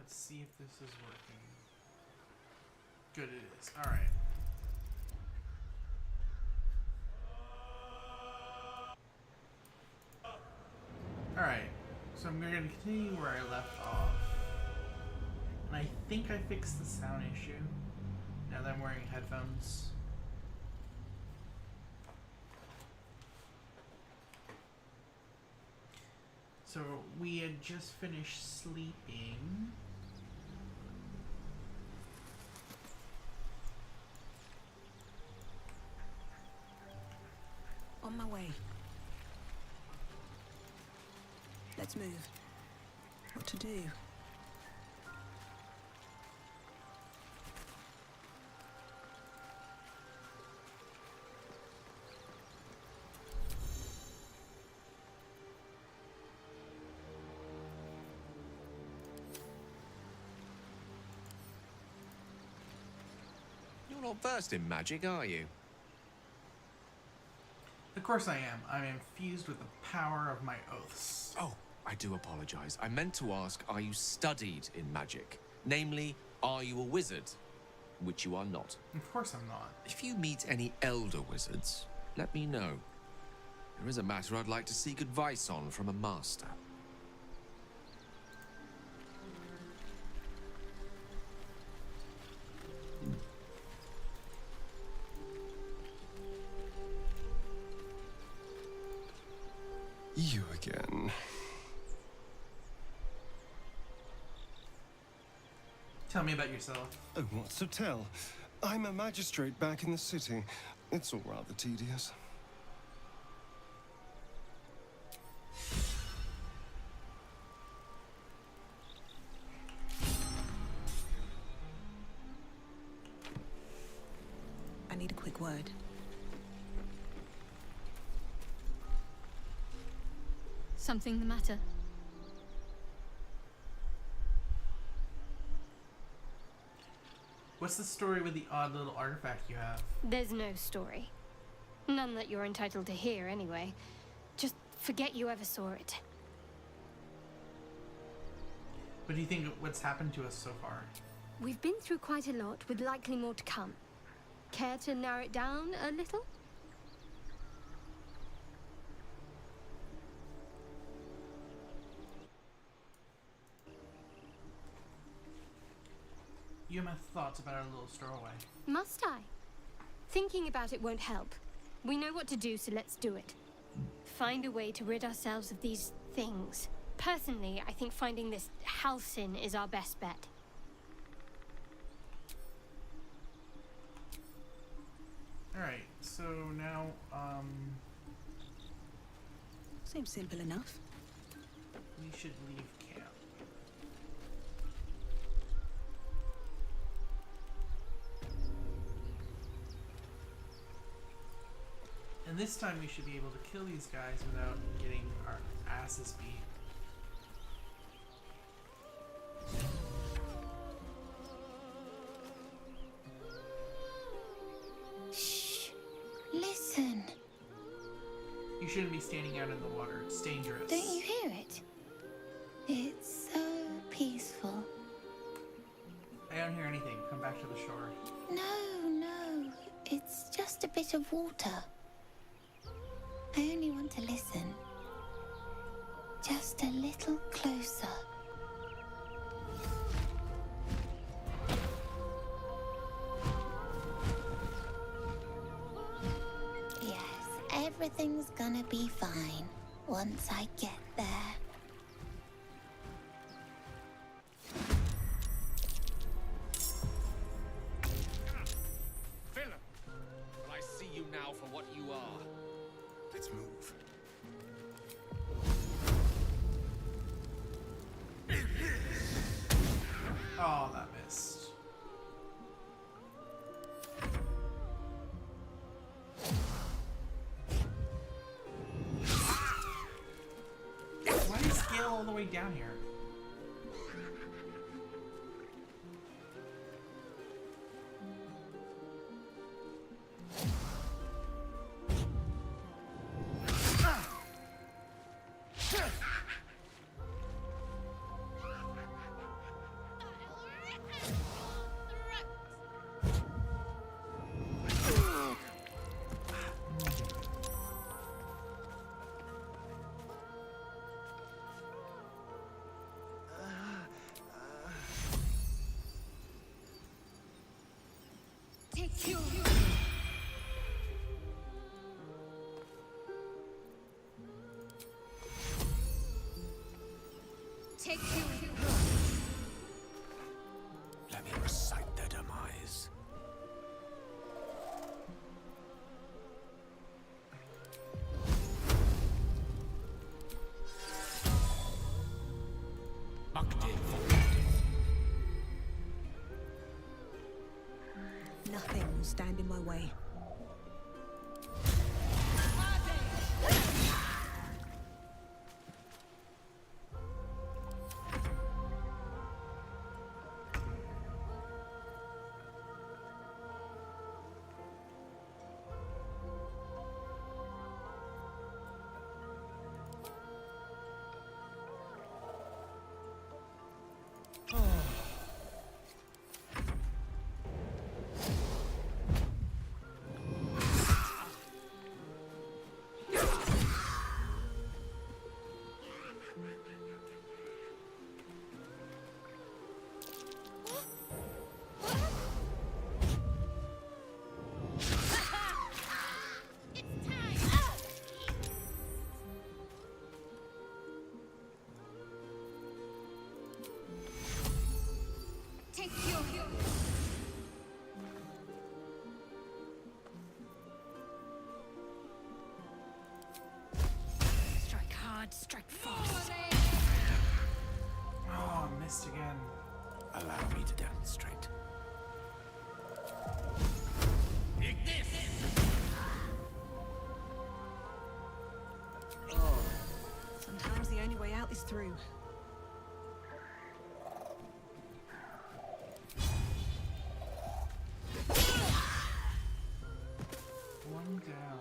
Let's see if this is working. Good, it is. Alright. Alright. So I'm going to continue where I left off. And I think I fixed the sound issue. Now that I'm wearing headphones. So we had just finished sleeping. On my way. Let's move. What to do? You're not versed in magic, are you? Of course I am. I'm infused with the power of my oaths. Oh, I do apologize. I meant to ask, are you studied in magic? Namely, are you a wizard? Which you are not. Of course I'm not. If you meet any elder wizards, let me know. There is a matter I'd like to seek advice on from a master. You again. Tell me about yourself. Oh, what's to tell? I'm a magistrate back in the city. It's all rather tedious. I need a quick word. Something the matter? What's the story with the odd little artifact you have? There's no story. None that you're entitled to hear, anyway. Just forget you ever saw it. What do you think of what's happened to us so far? We've been through quite a lot, with likely more to come. Care to narrow it down a little? You have thoughts about our little stowaway. Must I? Thinking about it won't help. We know what to do, so let's do it. Find a way to rid ourselves of these things. Personally, I think finding this Halcyon is our best bet. Alright, so now, Seems simple enough. we should leave camp. And this time we should be able to kill these guys without getting our asses beat. Shh. Listen. You shouldn't be standing out in the water. It's dangerous. Don't you hear it? It's so peaceful. I don't hear anything. Come back to the shore. No. It's just a bit of water. I only want to listen. Just a little closer. Yes, everything's gonna be fine once I get there. Villain! Will I see you now for what you are? Let's move. Oh, that missed. Why do you scale all the way down here? Take you. Take you. Let me recite their demise. Nothing will stand in my way. Take you. Strike hard, strike fast. Oh, I missed again. Allow me to demonstrate. Sometimes the only way out is through. One down.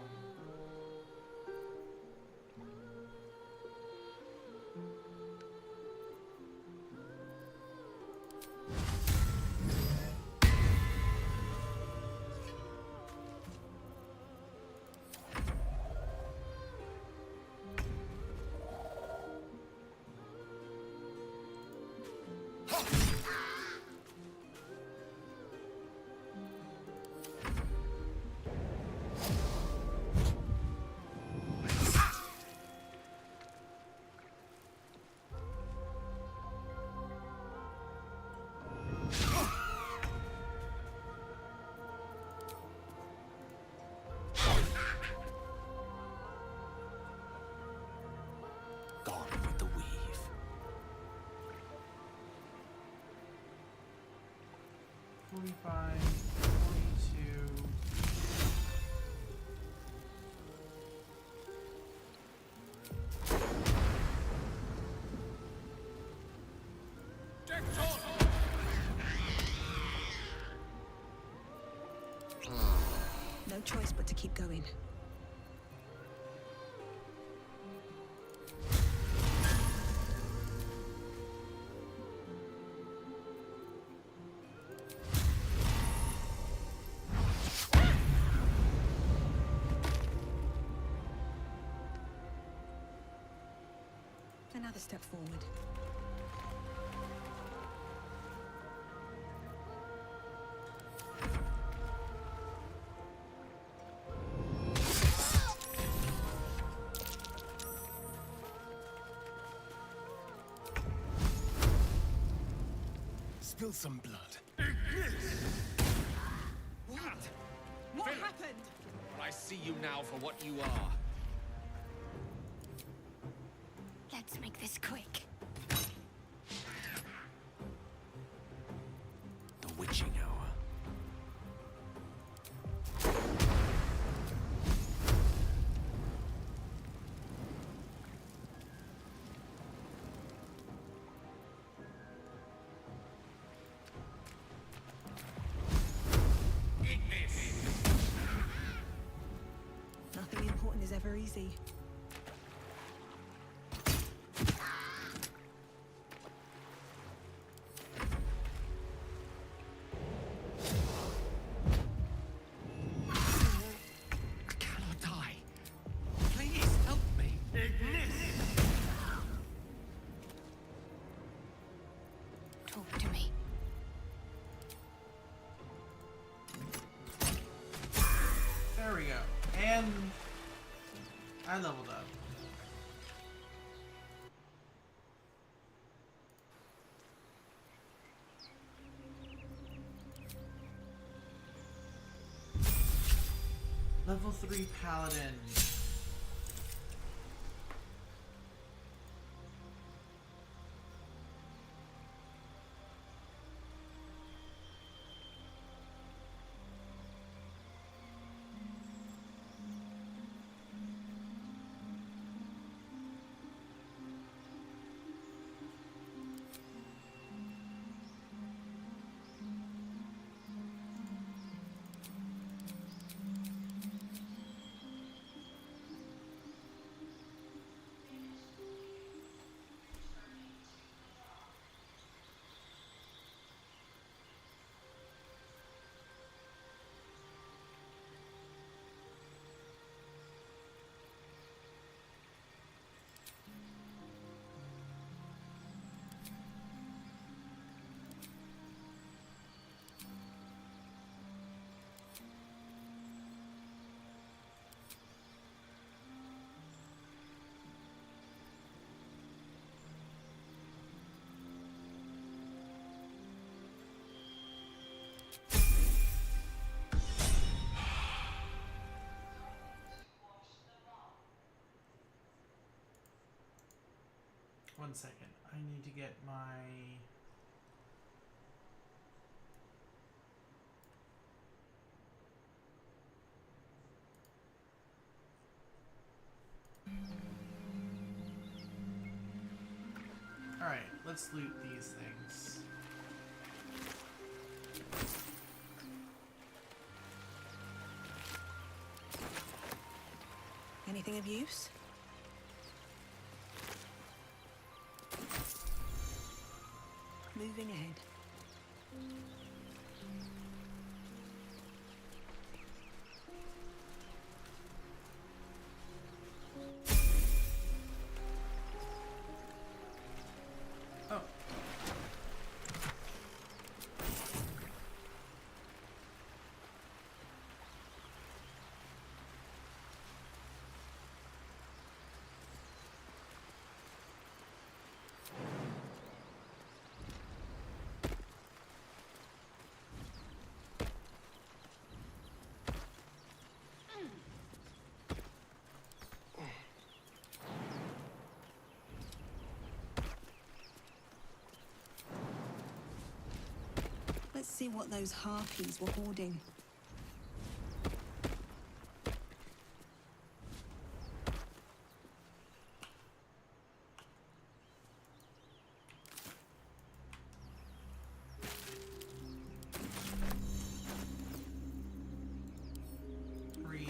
Gone with the weave. 45, 42. No choice but to keep going. Another step forward. Spill some blood. What happened? But I see you now for what you are. Let's make this quick. The witching hour. Nothing important is ever easy. I cannot die. Please help me. Talk to me. And I leveled up. Level 3 Paladin. One second. I need to get my... Alright, let's loot these things. Anything of use? Moving ahead. Oh. Let's see what those harpies were hoarding. Read.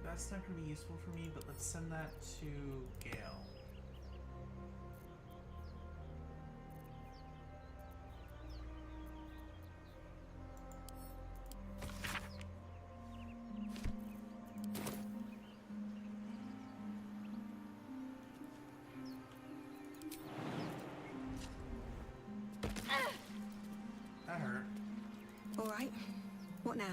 That's not going to be useful for me, but let's send that to Gale. That hurt. All right. What now?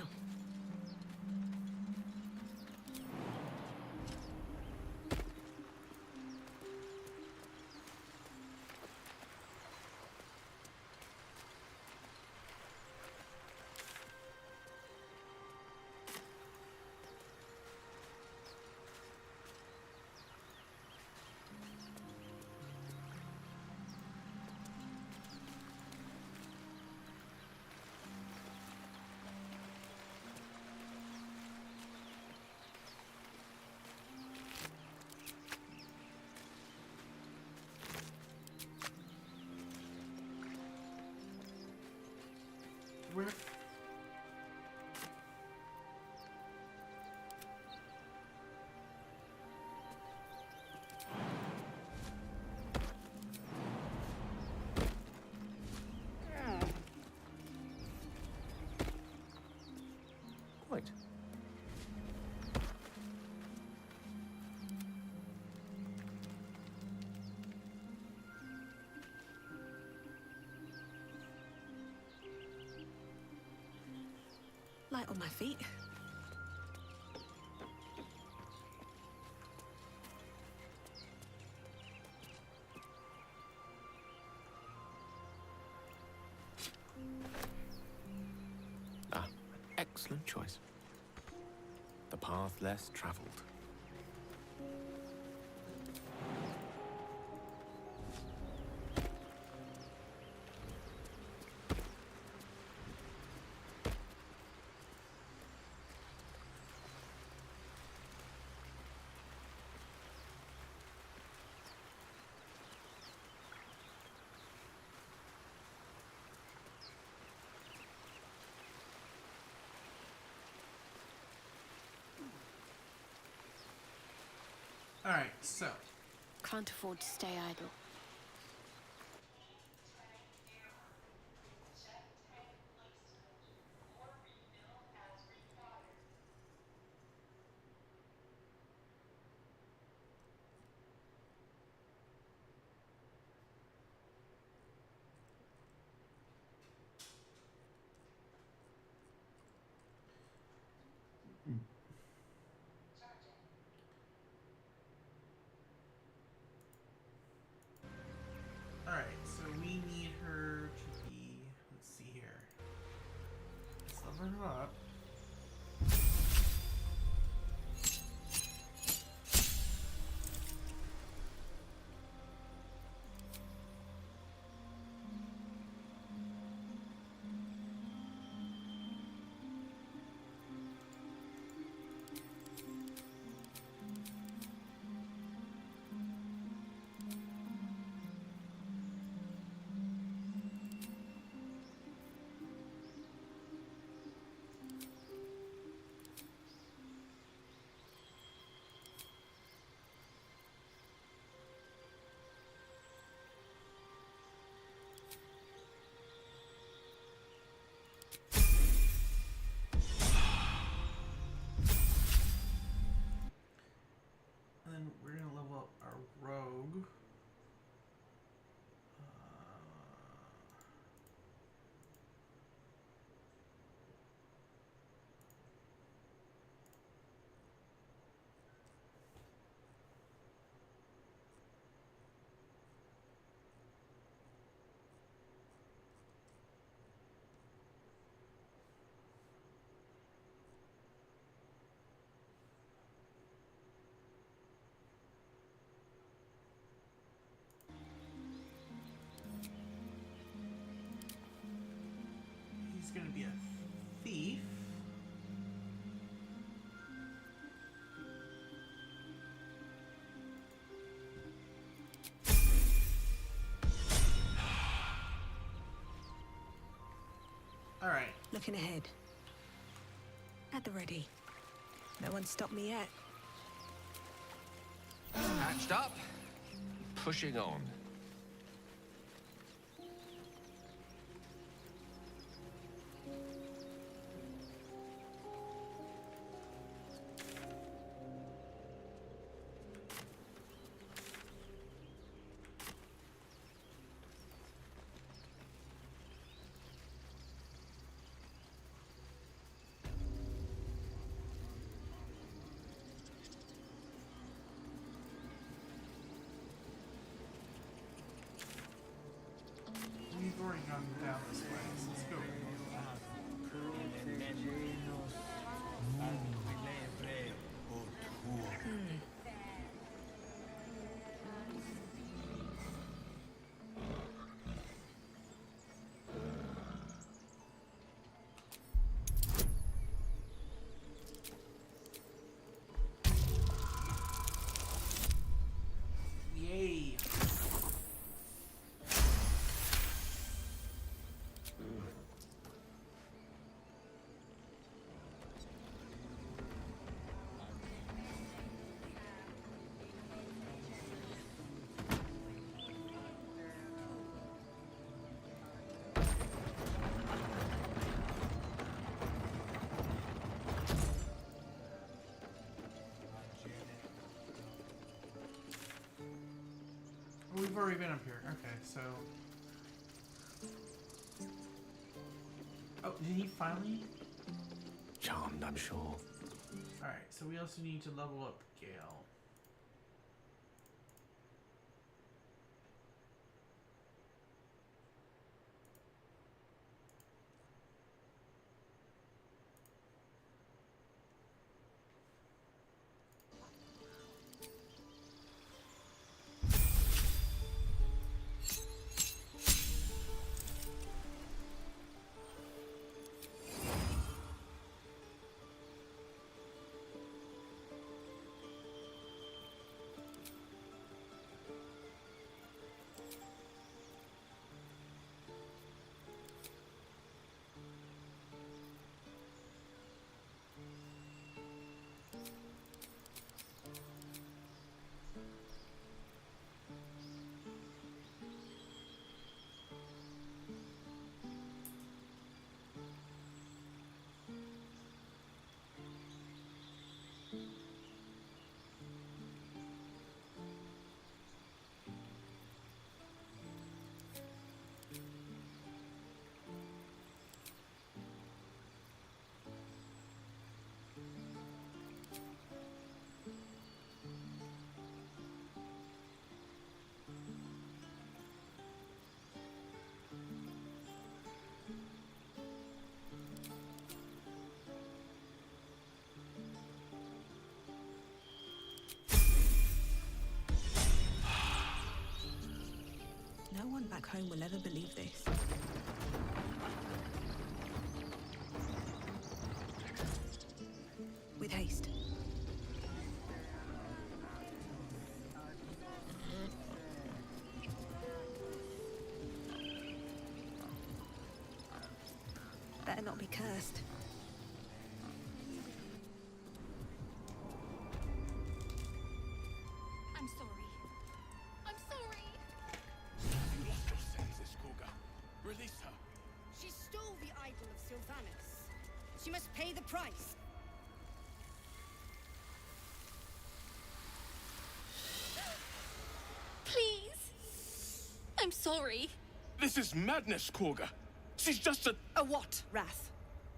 Where? Right. my feet. Ah, excellent choice. The path less traveled. Alright, so. Can't afford to stay idle. Alright, so we need her to be. Let's see here. Let's level her up. And then we're gonna level up our rogue. He's gonna be a thief. Alright. Looking ahead. At the ready. No one stopped me yet. Patched up, pushing on. We've already gone down this way, so let's go. Yay! We've already been up here. Okay, so. Oh, did he finally? charmed, I'm sure. Alright, so we also need to level up Gale. No one back home will ever believe this. With haste. Better not be cursed. I'm sorry. I'm sorry. You lost your senses, Kurga. Release her. She stole the idol of Sylvanus. She must pay the price. Please. I'm sorry. This is madness, Kurga. She's just a... A what, Wrath?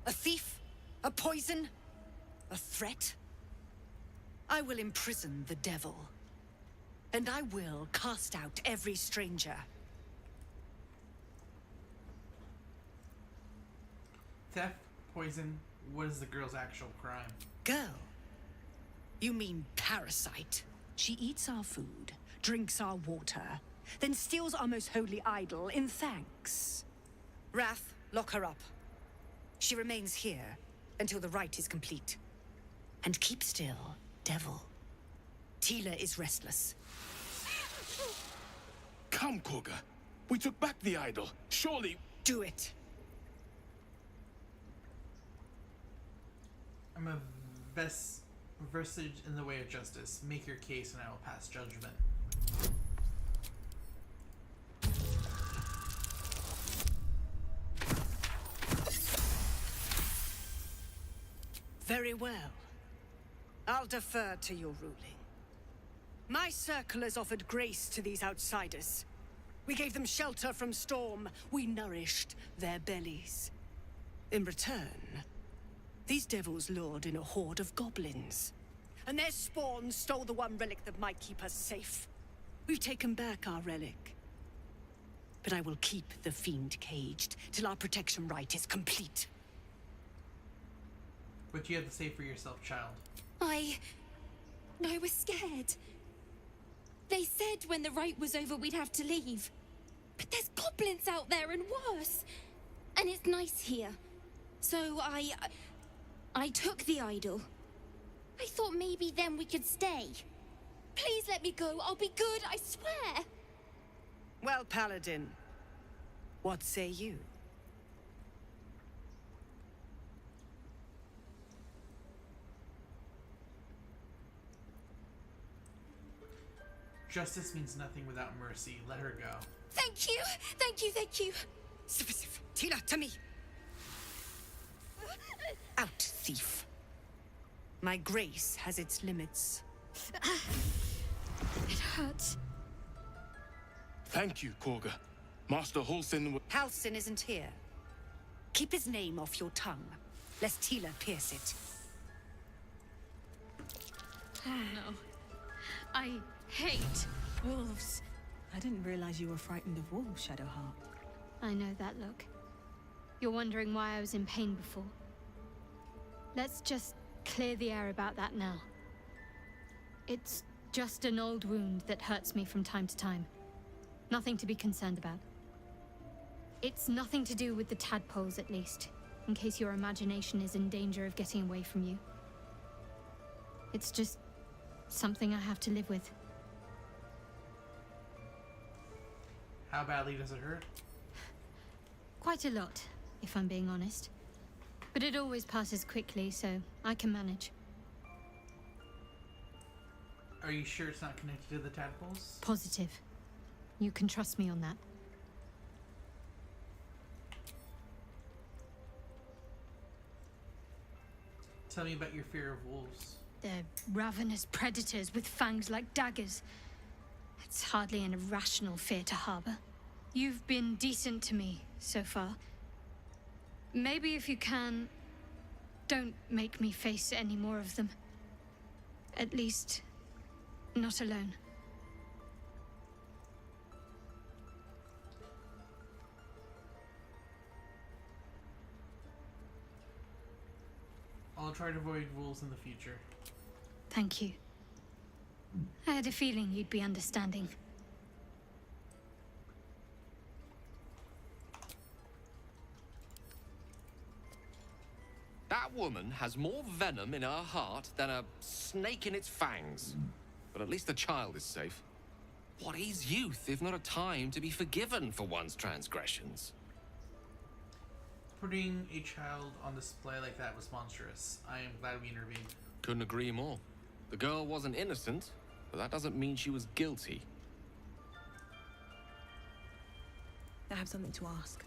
A thief? A poison? A threat? I will imprison the devil. And I will cast out every stranger. Theft, poison, what is the girl's actual crime? Girl? You mean parasite? She eats our food, drinks our water, then steals our most holy idol in thanks. Wrath, lock her up. She remains here until the rite is complete. And keep still, devil. Tila is restless. Come, Kurga. We took back the idol. Surely... Do it. I'm a vestige in the way of justice. Make your case and I will pass judgment. Very well. I'll defer to your ruling. My circle has offered grace to these outsiders. We gave them shelter from storm. We nourished their bellies. In return, these devils lured in a horde of goblins. And their spawn stole the one relic that might keep us safe. We've taken back our relic. But I will keep the fiend caged till our protection rite is complete. What do you have to say for yourself, child? I was scared. They said when the rite was over we'd have to leave. But there's goblins out there and worse. And it's nice here. So I took the idol. I thought maybe then we could stay. Please let me go. I'll be good, I swear. Well, Paladin, what say you? Justice means nothing without mercy. Let her go. Thank you. Thank you, thank you. Sif, Tila, to me. Out, thief. My grace has its limits. It hurts. Thank you, Kurga. Master Halsin... Halsin isn't here. Keep his name off your tongue. lest Tila pierce it. Oh no. I hate wolves. I didn't realize you were frightened of wolves, Shadowheart. I know that look. You're wondering why I was in pain before. Let's just clear the air about that now. It's just an old wound that hurts me from time to time. Nothing to be concerned about. It's nothing to do with the tadpoles, at least, in case your imagination is in danger of getting away from you. It's just something I have to live with. How badly does it hurt? Quite a lot, if I'm being honest. But it always passes quickly, so I can manage. Are you sure it's not connected to the tadpoles? Positive. You can trust me on that. Tell me about your fear of wolves. They're ravenous predators with fangs like daggers. It's hardly an irrational fear to harbor. You've been decent to me so far. Maybe if you can, don't make me face any more of them. At least, not alone. I'll try to avoid wolves in the future. Thank you. I had a feeling you'd be understanding. That woman has more venom in her heart than a snake in its fangs. But at least the child is safe. What is youth if not a time to be forgiven for one's transgressions? Putting a child on display like that was monstrous. I am glad we intervened. Couldn't agree more. The girl wasn't innocent, but that doesn't mean she was guilty. I have something to ask.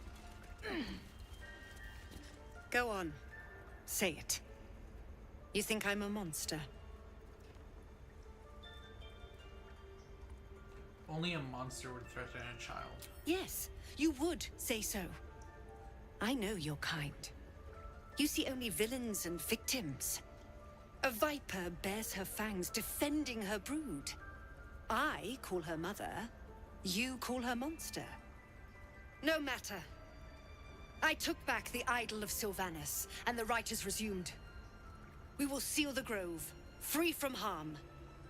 Go on. Say it. You think I'm a monster? Only a monster would threaten a child. Yes, you would say so. I know your kind. You see only villains and victims. A viper bears her fangs defending her brood. I call her mother. You call her monster. No matter. I took back the idol of Sylvanus, and the rite is resumed. We will seal the grove, free from harm,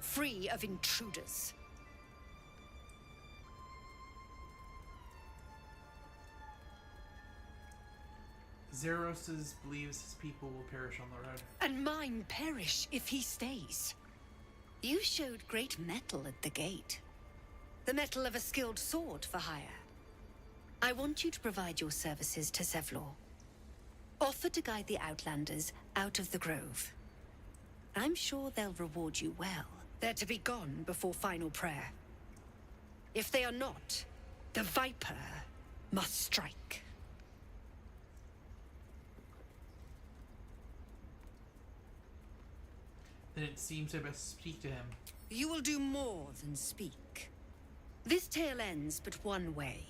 free of intruders. Zeros believes his people will perish on the road. And mine perish if he stays. You showed great mettle at the gate. The mettle of a skilled sword for hire. I want you to provide your services to Zevlor. Offer to guide the Outlanders out of the grove. I'm sure they'll reward you well. They're to be gone before final prayer. If they are not, the Viper must strike. Then it seems I best speak to him. You will do more than speak. This tale ends but one way.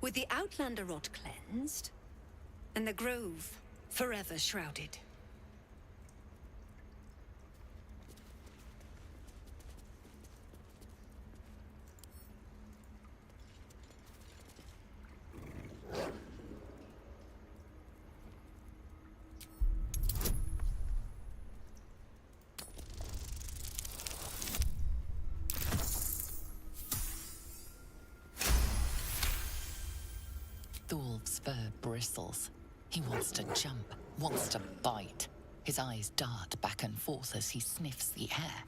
With the Outlander rot cleansed, and the grove forever shrouded. The wolf's fur bristles. He wants to jump, wants to bite. His eyes dart back and forth as he sniffs the air.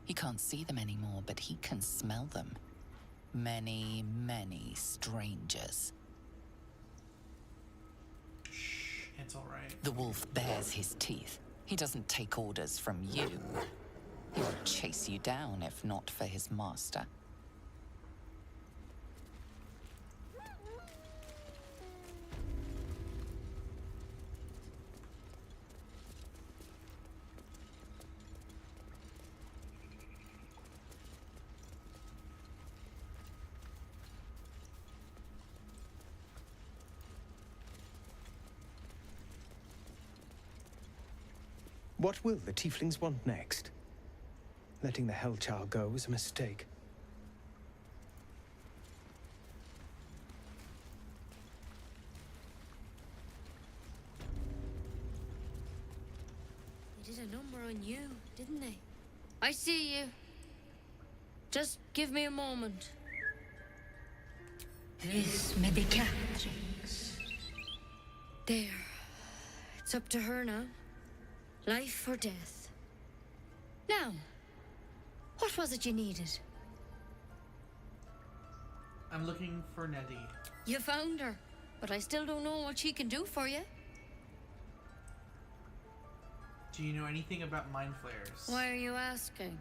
He can't see them anymore, but he can smell them. Many, many strangers. Shh, it's all right. The wolf bares his teeth. He doesn't take orders from you. He would chase you down if not for his master. What will the tieflings want next? Letting the Hellchild go was a mistake. They did a number on you, didn't they? I see you. Just give me a moment. This medicatrix. There. It's up to her now. Life or death. Now, what was it you needed? I'm looking for Nettie. You found her, but I still don't know what she can do for you. Do you know anything about mind flayers? Why are you asking?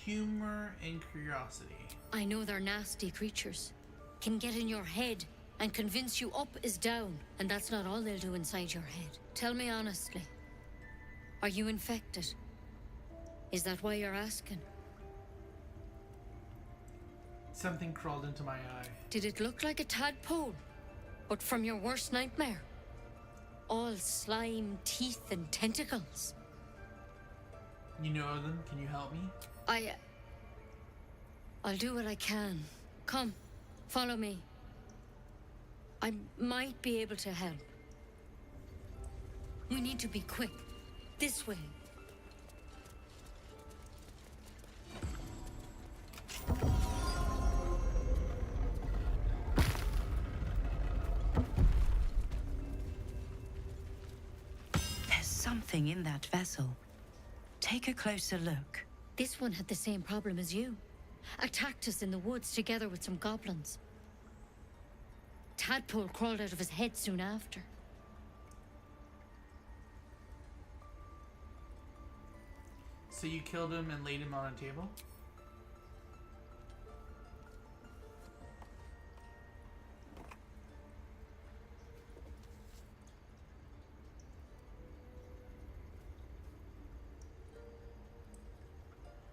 Humor and curiosity. I know they're nasty creatures. Can get in your head and convince you up is down, and that's not all they'll do inside your head. Tell me honestly, are you infected? Is that why you're asking? Something crawled into my eye. Did it look like a tadpole? But from your worst nightmare? All slime, teeth, and tentacles. You know them? Can you help me? I'll do what I can. Come, follow me. I might be able to help. We need to be quick. This way. There's something in that vessel. Take a closer look. This one had the same problem as you. Attacked us in the woods together with some goblins. Tadpole crawled out of his head soon after. So you killed him and laid him on a table?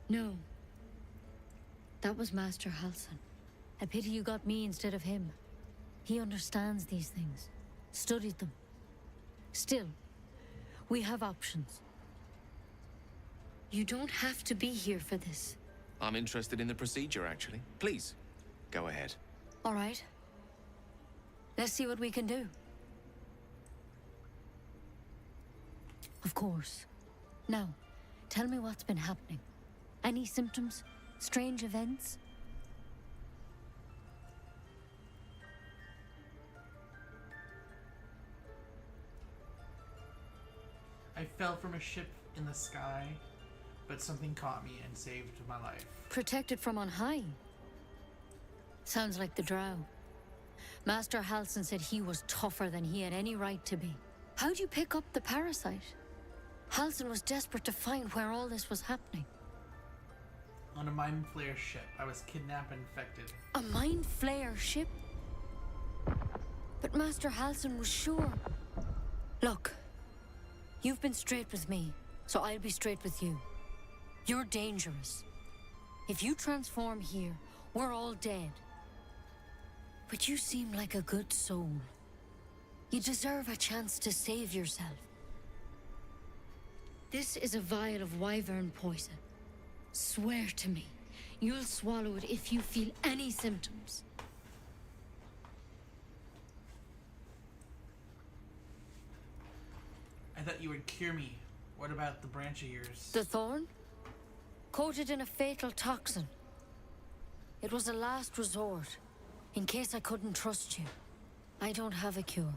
No. That was Master Halsin. A pity you got me instead of him. He understands these things. Studied them. Still, we have options. You don't have to be here for this. I'm interested in the procedure, actually. Please, go ahead. All right. Let's see what we can do. Of course. Now, tell me what's been happening. Any symptoms? Strange events? I fell from a ship in the sky, but something caught me and saved my life. Protected from on high? Sounds like the Drow. Master Halsin said he was tougher than he had any right to be. How'd you pick up the parasite? Halsin was desperate to find where all this was happening. On a mind flayer ship. I was kidnapped and infected. A mind flayer ship? But Master Halsin was sure. Look, you've been straight with me, so I'll be straight with you. You're dangerous. If you transform here, we're all dead. But you seem like a good soul. You deserve a chance to save yourself. This is a vial of wyvern poison. Swear to me, you'll swallow it if you feel any symptoms. I thought you would cure me. What about the branch of yours? The thorn? Coated in a fatal toxin. It was a last resort, in case I couldn't trust you. I don't have a cure.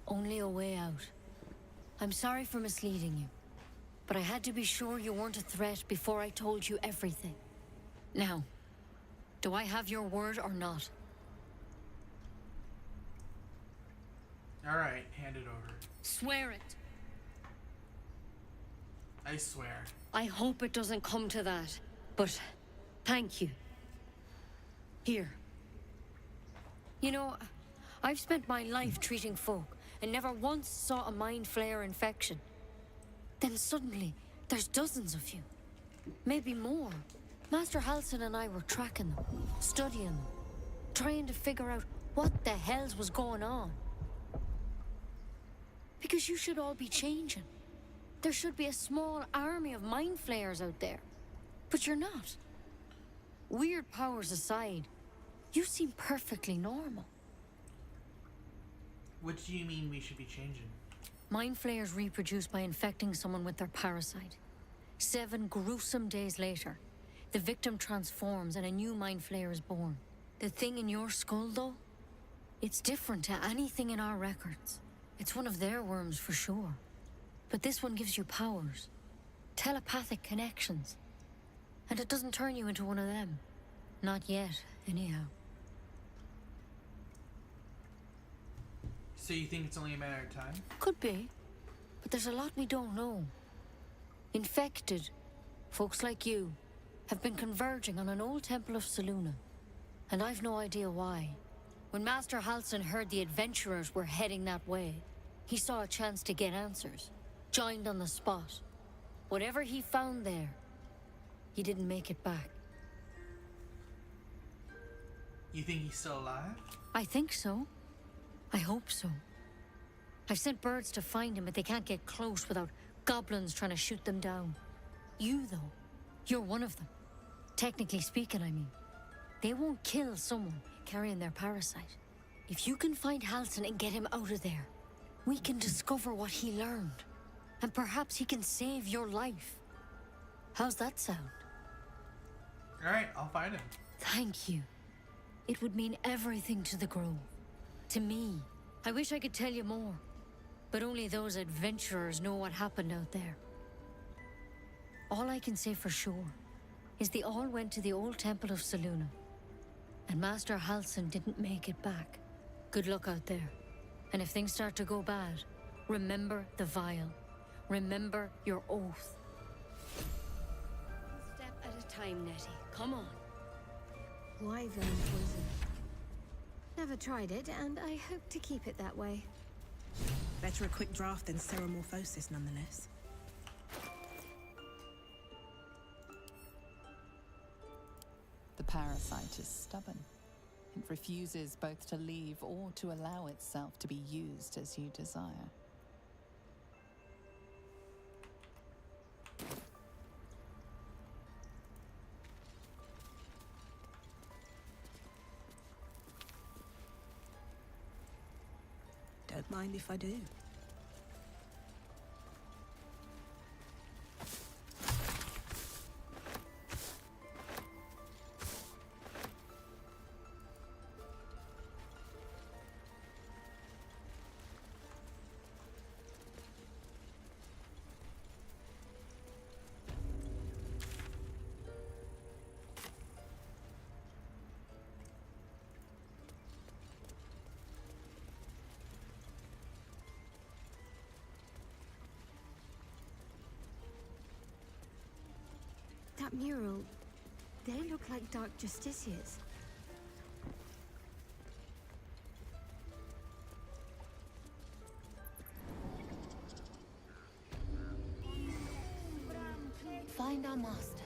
Only a way out. I'm sorry for misleading you, but I had to be sure you weren't a threat before I told you everything. Now, do I have your word or not? Alright, hand it over. Swear it. I swear. I hope it doesn't come to that, but thank you. Here. You know, I've spent my life treating folk and never once saw a mind flayer infection. Then suddenly, there's dozens of you. Maybe more. Master Halsin and I were tracking them, studying them, trying to figure out What the hells was going on? Because you should all be changing. There should be a small army of mind flayers out there. But you're not. Weird powers aside, you seem perfectly normal. What do you mean we should be changing? Mind flayers reproduce by infecting someone with their parasite. 7 gruesome days later, the victim transforms and a new mind flayer is born. The thing in your skull, though, it's different to anything in our records. It's one of their worms for sure. But this one gives you powers. Telepathic connections. And it doesn't turn you into one of them. Not yet, anyhow. So you think it's only a matter of time? Could be. But there's a lot we don't know. Infected, folks like you, have been converging on an old temple of Selûne. And I've no idea why. When Master Halsin heard the adventurers were heading that way, he saw a chance to get answers. Joined on the spot. Whatever he found there, he didn't make it back. You think he's still alive? I think so. I hope so. I've sent birds to find him, but they can't get close without goblins trying to shoot them down. You, though, you're one of them. Technically speaking, I mean. They won't kill someone carrying their parasite. If you can find Halsin and get him out of there, we can discover what he learned. And perhaps he can save your life. How's that sound? Alright, I'll find him. Thank you. It would mean everything to the Grove. To me. I wish I could tell you more. But only those adventurers know what happened out there. All I can say for sure is they all went to the old temple of Selûne. And Master Halsin didn't make it back. Good luck out there. And if things start to go bad, remember the vial. Remember your oath. One step at a time, Nettie. Come on. Wyvern poison. Never tried it, and I hope to keep it that way. Better a quick draft than ceremorphosis, nonetheless. The parasite is stubborn. It refuses both to leave or to allow itself to be used as you desire. Don't mind if I do. That mural, they look like Dark Justiciars. Find our master.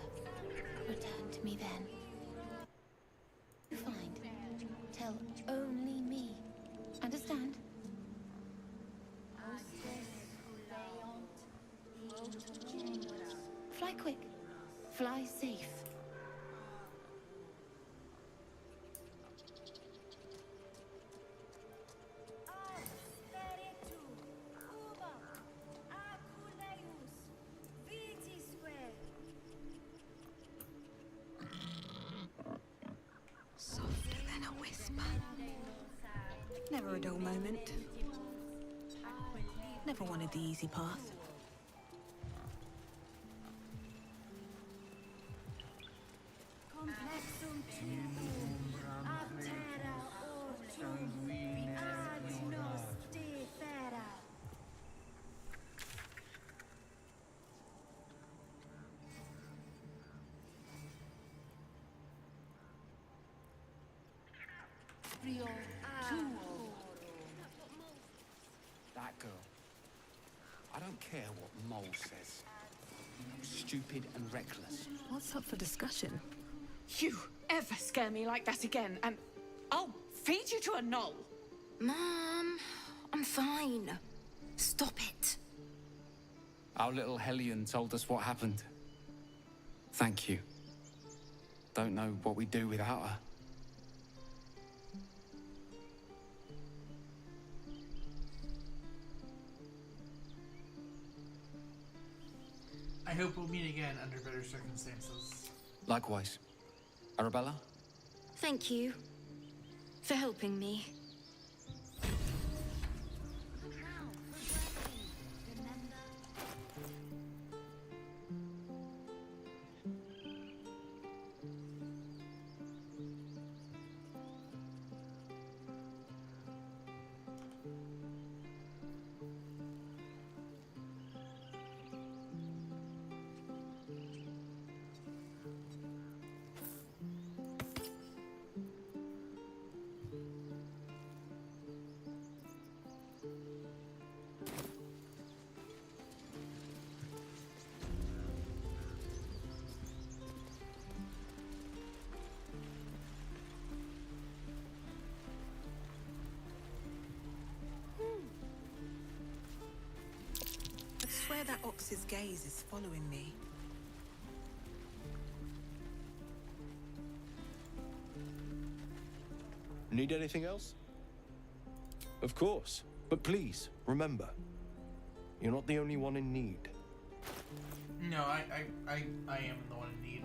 Return to me then. Find. Tell only me. Understand? Fly quick. Fly safe. Softer than a whisper. Never a dull moment. Never wanted the easy path. That girl. I don't care what Mole says. Stupid and reckless. What's up for discussion? You ever scare me like that again, and I'll feed you to a knoll. Mom, I'm fine. Stop it. Our little Hellion told us what happened. Thank you. Don't know what we'd do without her. I hope we'll meet again under better circumstances. Likewise. Arabella? Thank you for helping me. I swear that ox's gaze is following me. Need anything else? Of course. But please, remember, you're not the only one in need. No, I am the one in need.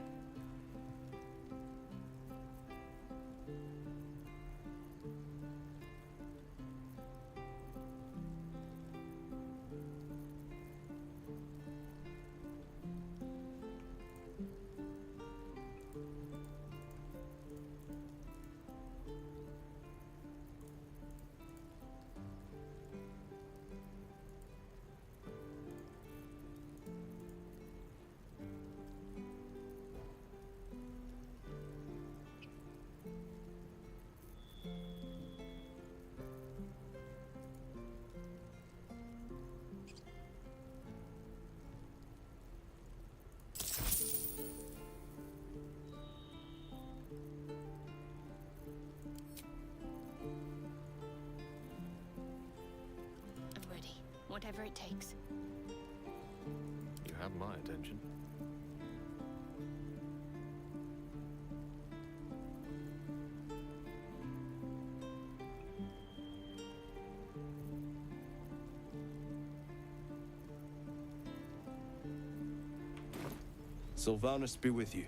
I'm ready. Whatever it takes. You have my attention. Sylvanus be with you.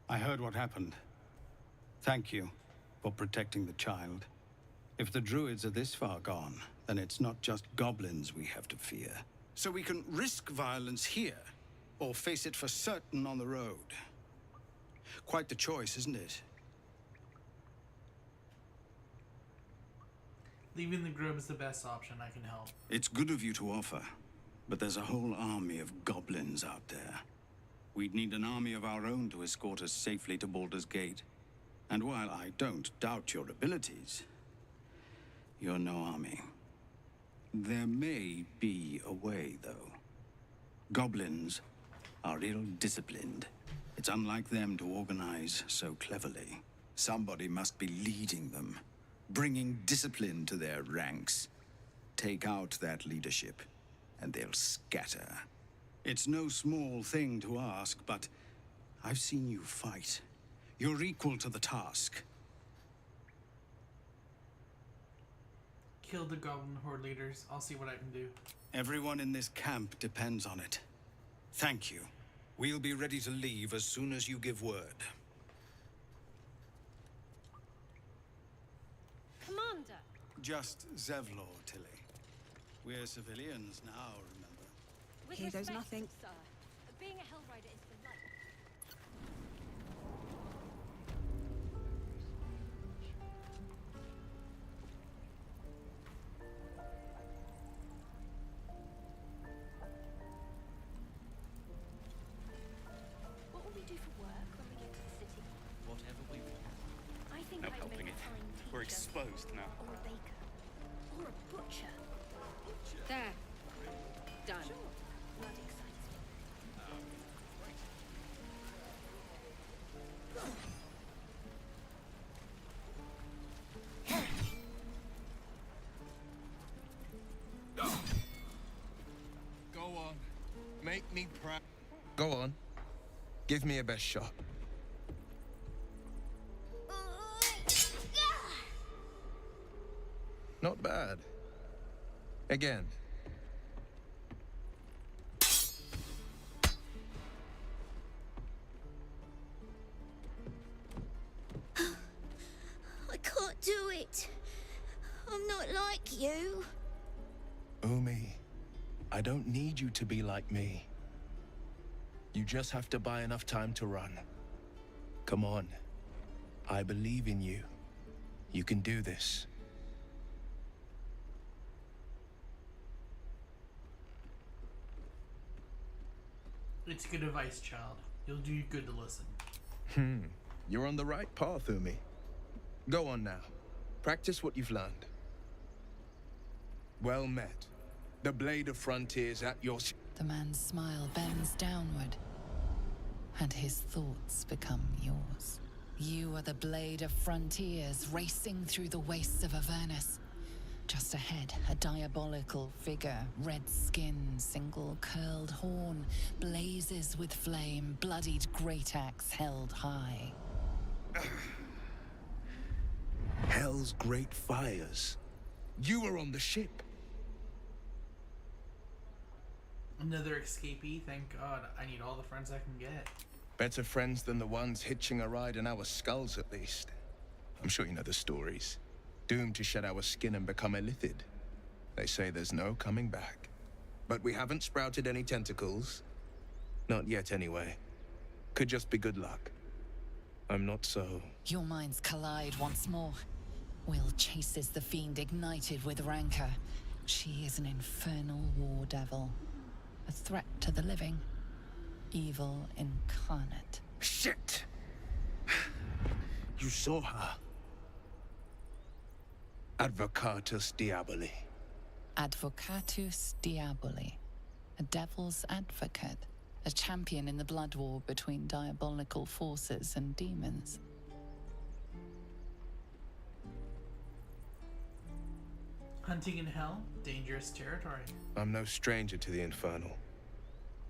I heard what happened. Thank you for protecting the child. If the druids are this far gone, then it's not just goblins we have to fear. So we can risk violence here, or face it for certain on the road. Quite the choice, isn't it? Leaving the grove is the best option. I can help. It's good of you to offer, but there's a whole army of goblins out there. We'd need an army of our own to escort us safely to Baldur's Gate. And while I don't doubt your abilities, you're no army. There may be a way, though. Goblins are ill-disciplined. It's unlike them to organize so cleverly. Somebody must be leading them, bringing discipline to their ranks. Take out that leadership, and they'll scatter. It's no small thing to ask, but I've seen you fight. You're equal to the task. Kill the goblin horde leaders. I'll see what I can do. Everyone in this camp depends on it. Thank you. We'll be ready to leave as soon as you give word. Commander! Just Zevlor, Tilly. We're civilians now, remember? With Here goes respect, nothing. Sir, being a Hellrider is the life. What will we do for work when we get to the city? Whatever we want. I think No I'd helping make it. a fine teacher. We're exposed now. Or a baker. Or a butcher. There. Done. Blood excites me. Go on. Make me proud. Go on. Give me a best shot. Not bad. Again. I can't do it. I'm not like you. Umi, I don't need you to be like me. You just have to buy enough time to run. Come on. I believe in you. You can do this. It's good advice, child. You'll do good to listen. You're on the right path, Umi. Go on now. Practice what you've learned. Well met. The Blade of Frontiers at your... The man's smile bends downward, and his thoughts become yours. You are the Blade of Frontiers, racing through the wastes of Avernus. Just ahead, a diabolical figure, red skin, single curled horn, blazes with flame, bloodied great axe held high. Hell's great fires. You were on the ship. Another escapee, thank God. I need all the friends I can get. Better friends than the ones hitching a ride in our skulls, at least. I'm sure you know the stories. Doomed to shed our skin and become illithid. They say there's no coming back. But we haven't sprouted any tentacles. Not yet, anyway. Could just be good luck. I'm not so... Your minds collide once more. Will chases the fiend ignited with rancor. She is an infernal war devil. A threat to the living. Evil incarnate. Shit! You saw her. Advocatus Diaboli. Advocatus Diaboli. A devil's advocate. A champion in the blood war between diabolical forces and demons. Hunting in hell? Dangerous territory. I'm no stranger to the infernal.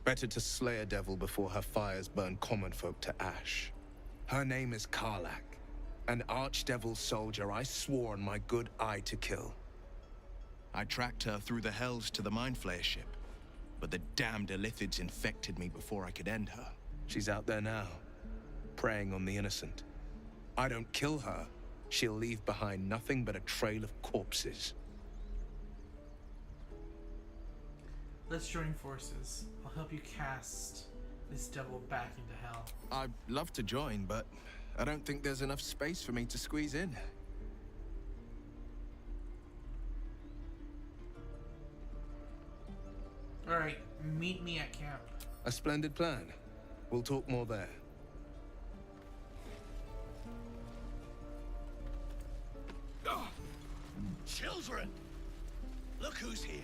Better to slay a devil before her fires burn common folk to ash. Her name is Karlak, an archdevil soldier I swore on my good eye to kill. I tracked her through the hells to the Mind Flayer ship, but the damned Illithids infected me before I could end her. She's out there now, preying on the innocent. I don't kill her, she'll leave behind nothing but a trail of corpses. Let's join forces. I'll help you cast this devil back into hell. I'd love to join, but I don't think there's enough space for me to squeeze in. Alright, meet me at camp. A splendid plan. We'll talk more there. Children! Look who's here.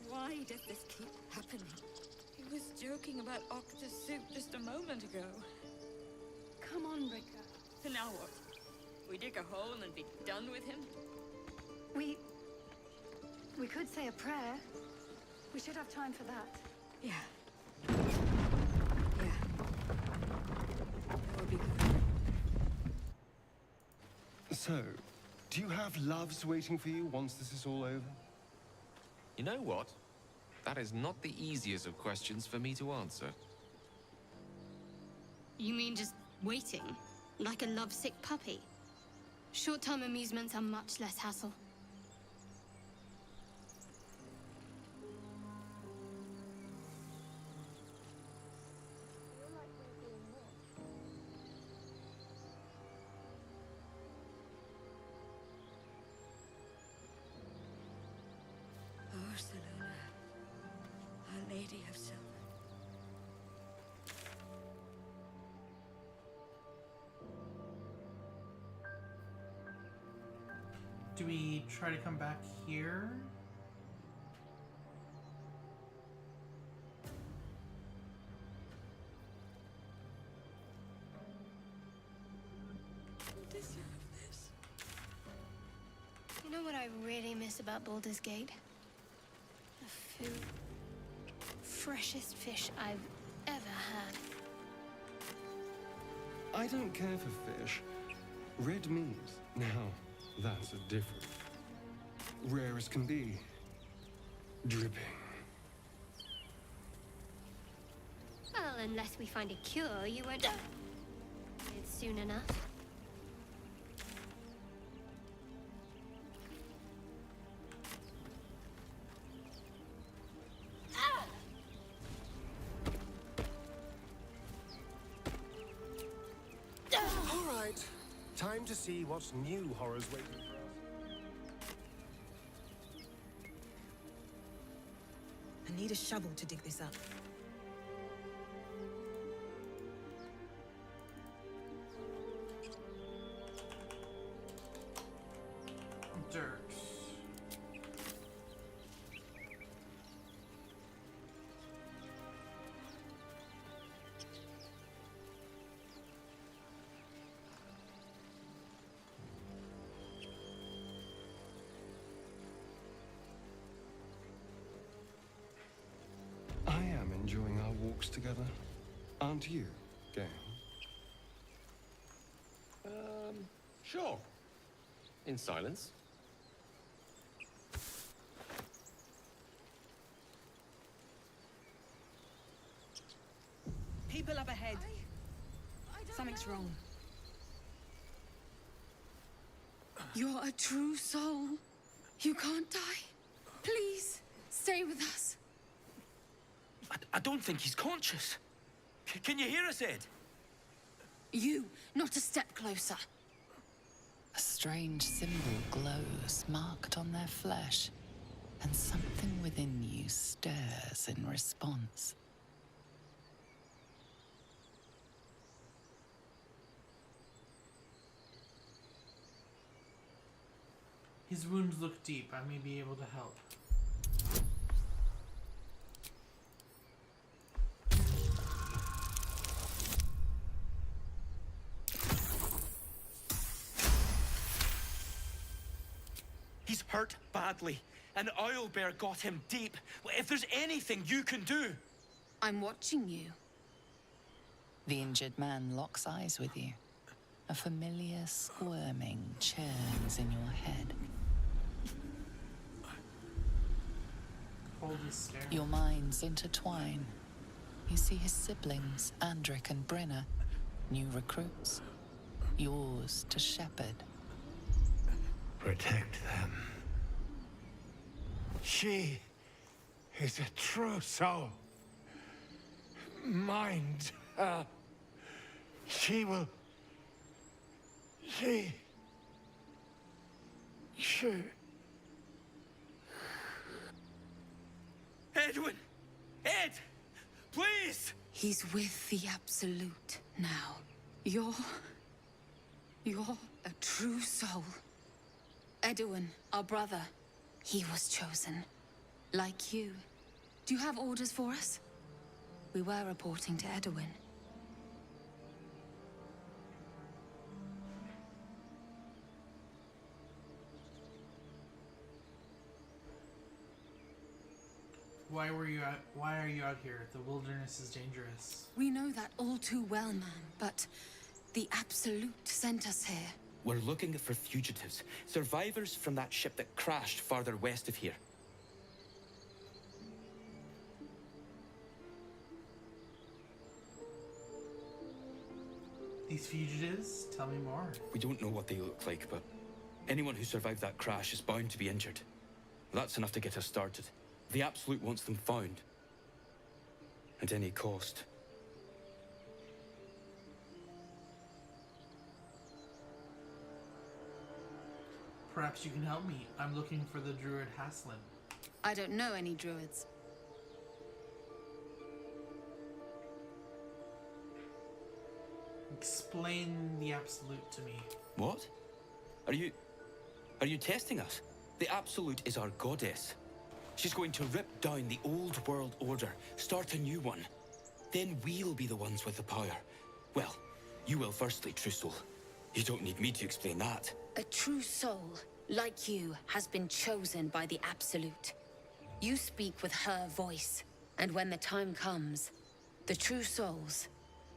Why does this keep happening? He was joking about Octa's suit just a moment ago. Come on, Rika. So now what? We dig a hole and be done with him? We could say a prayer. We should have time for that. Yeah. Yeah. That would be good. So, do you have loves waiting for you once this is all over? You know what? That is not the easiest of questions for me to answer. You mean just waiting? Like a lovesick puppy? Short-term amusements are much less hassle. Barcelona, Our Lady of Silver. Do we try to come back here? You know what I really miss about Baldur's Gate? The food. Freshest fish I've ever had. I don't care for fish. Red meat, now, that's a different. Rare as can be. Dripping. Well, unless we find a cure, you won't die soon enough. All right. Time to see what new horrors waiting for us. I need a shovel to dig this up. Dirt. I am enjoying our walks together. Aren't you, Gale? Sure. In silence. People up ahead. Something's wrong. You're a true soul. You can't die. Please, stay with us. I don't think he's conscious. Can you hear us, Ed? You, not a step closer. A strange symbol glows, marked on their flesh, and something within you stirs in response. His wounds look deep. I may be able to help. He's hurt badly. An owlbear got him deep. If there's anything you can do... I'm watching you. The injured man locks eyes with you. A familiar squirming churns in your head. Hold his stare. Your minds intertwine. You see his siblings, Andric and Brenna, new recruits. Yours to shepherd. Protect them. She is a true soul. Mind her. She will... She... Edwin! Ed! Please! He's with the Absolute now. You're a true soul. Edwin, our brother, he was chosen. Like you. Do you have orders for us? We were reporting to Edwin. Why are you out here? The wilderness is dangerous. We know that all too well, man, but the Absolute sent us here. We're looking for fugitives, survivors from that ship that crashed farther west of here. These fugitives? Tell me more. We don't know what they look like, but anyone who survived that crash is bound to be injured. That's enough to get us started. The Absolute wants them found. At any cost. Perhaps you can help me. I'm looking for the druid Haslin. I don't know any druids. Explain the Absolute to me. What? Are you testing us? The Absolute is our goddess. She's going to rip down the old world order, start a new one. Then we'll be the ones with the power. Well, you will firstly, True Soul. You don't need me to explain that. A true soul, like you, has been chosen by the Absolute. You speak with her voice, and when the time comes, the true souls,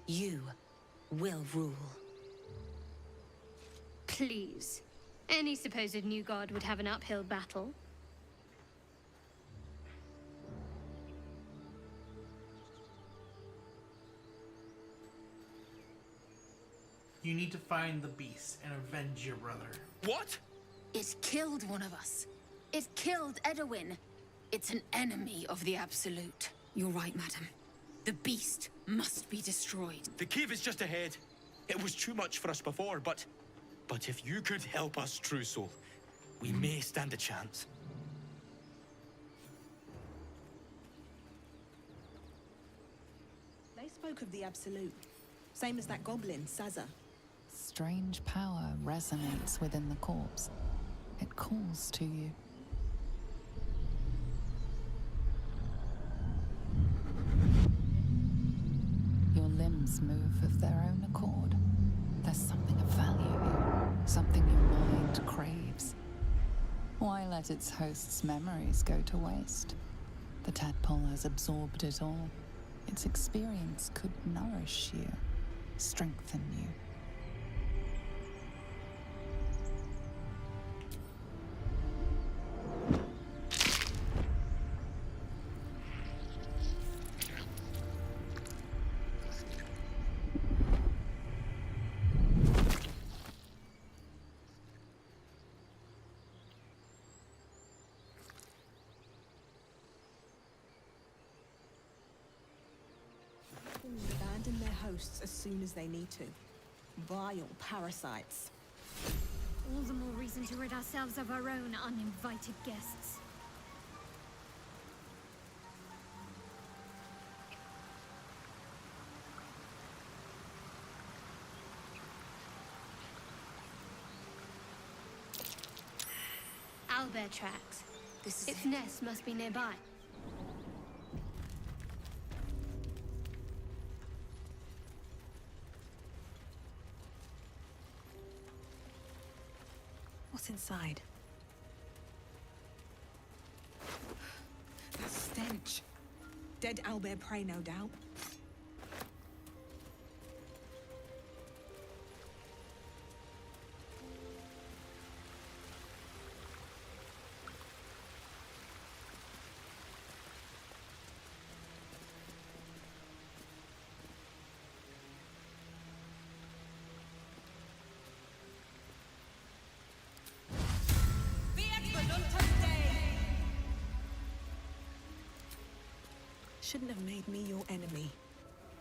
you will rule. Please. Any supposed new god would have an uphill battle. You need to find the beast and avenge your brother. What? It killed one of us. It killed Edwin. It's an enemy of the Absolute. You're right, madam. The beast must be destroyed. The cave is just ahead. It was too much for us before, but if you could help us, True Soul, we may stand a chance. They spoke of the Absolute. Same as that goblin, Saza. Strange power resonates within the corpse. It calls to you. Your limbs move of their own accord. There's something of value here, something your mind craves. Why let its host's memories go to waste? The tadpole has absorbed it all. Its experience could nourish you, strengthen you. Abandon their hosts as soon as they need to. Vile parasites. All the more reason to rid ourselves of our own uninvited guests. Owlbear tracks. Its nest must be nearby. What's inside? That stench. Dead owlbear prey, no doubt. shouldn't have made me your enemy.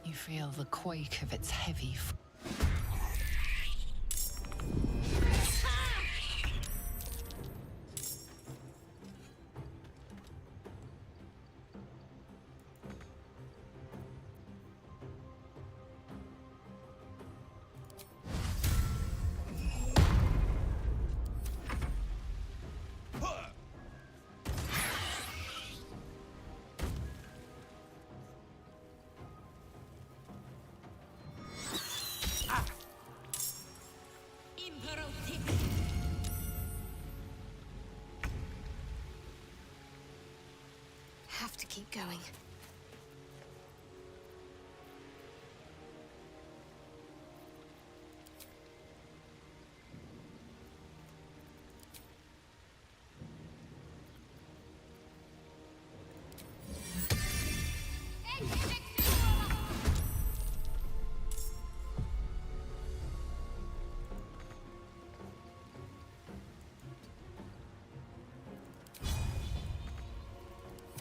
You feel the quake of its heavy. Have to keep going.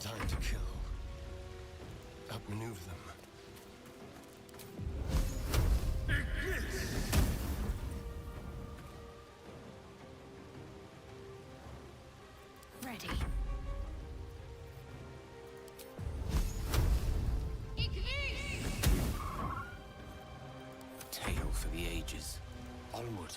Time to kill. Outmaneuver them. Ready. A tale for the ages. Onward.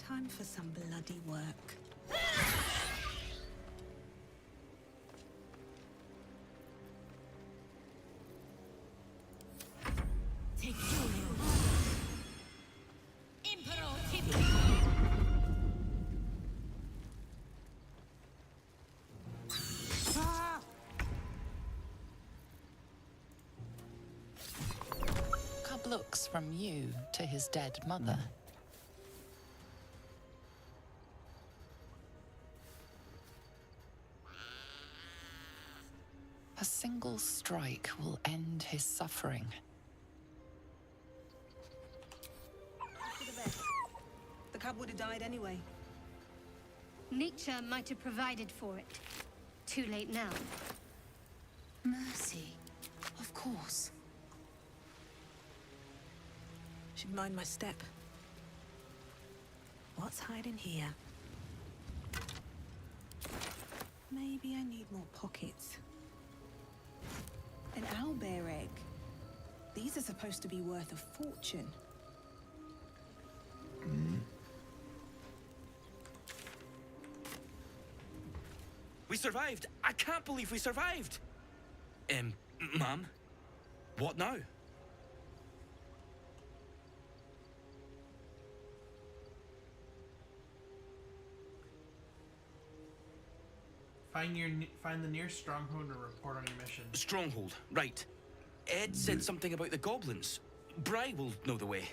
Time for some bloody work. Cub looks from you to his dead mother. A single strike will end his suffering. To the bed. The cub would have died anyway. Nature might have provided for it. Too late now. Mercy. Of course. Should mind my step. What's hiding here? Maybe I need more pockets. An owlbear egg. These are supposed to be worth a fortune. We survived! I can't believe we survived! Ma'am? What now? Find the nearest stronghold and report on your mission. Stronghold, right. Ed said something about the goblins. Bry will know the way.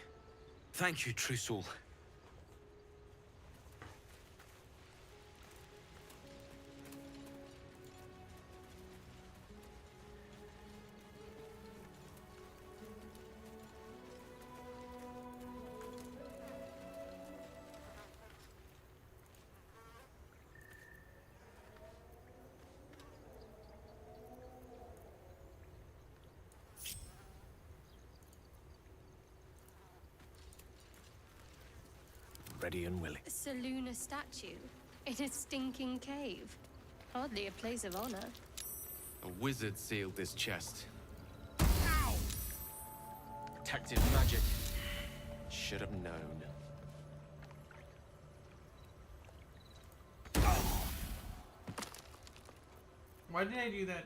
Thank you, true soul. Ready and willing. A Selûne statue in a stinking cave. Hardly a place of honor. A wizard sealed this chest. Protective magic. Should have known. Why did I do that?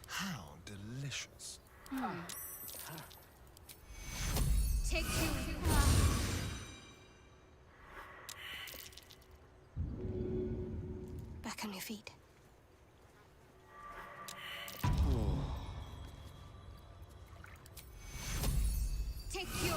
How delicious. Take two. Back on your feet. Take you.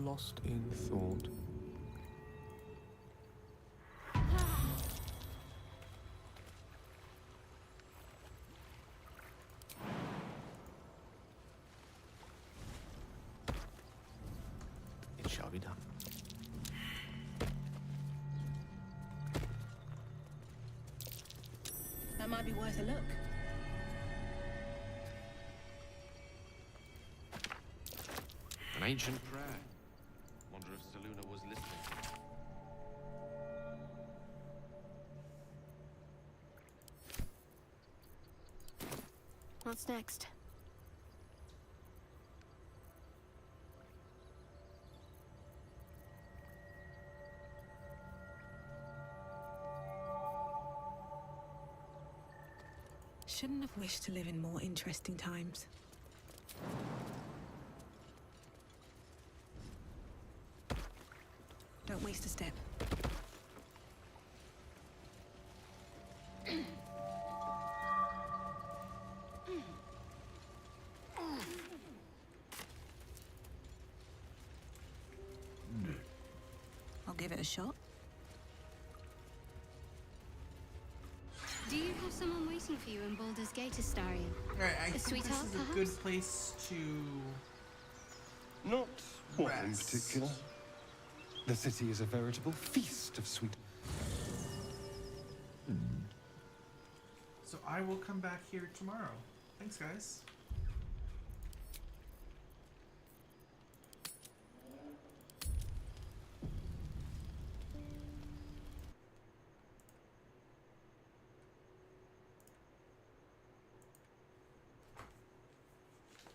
Lost in thought. It shall be done. That might be worth a look. An ancient prayer. Wonder if Seluna was listening. What's next? Shouldn't have wished to live in more interesting times. Don't waste a step. I'll give it a shot. Do you have someone waiting for you in Baldur's Gate, Astarion? Alright, I A think sweetheart, this is a perhaps? good place to Not one in rest. particular. The city is a veritable feast of sweet. So I will come back here tomorrow. Thanks, guys.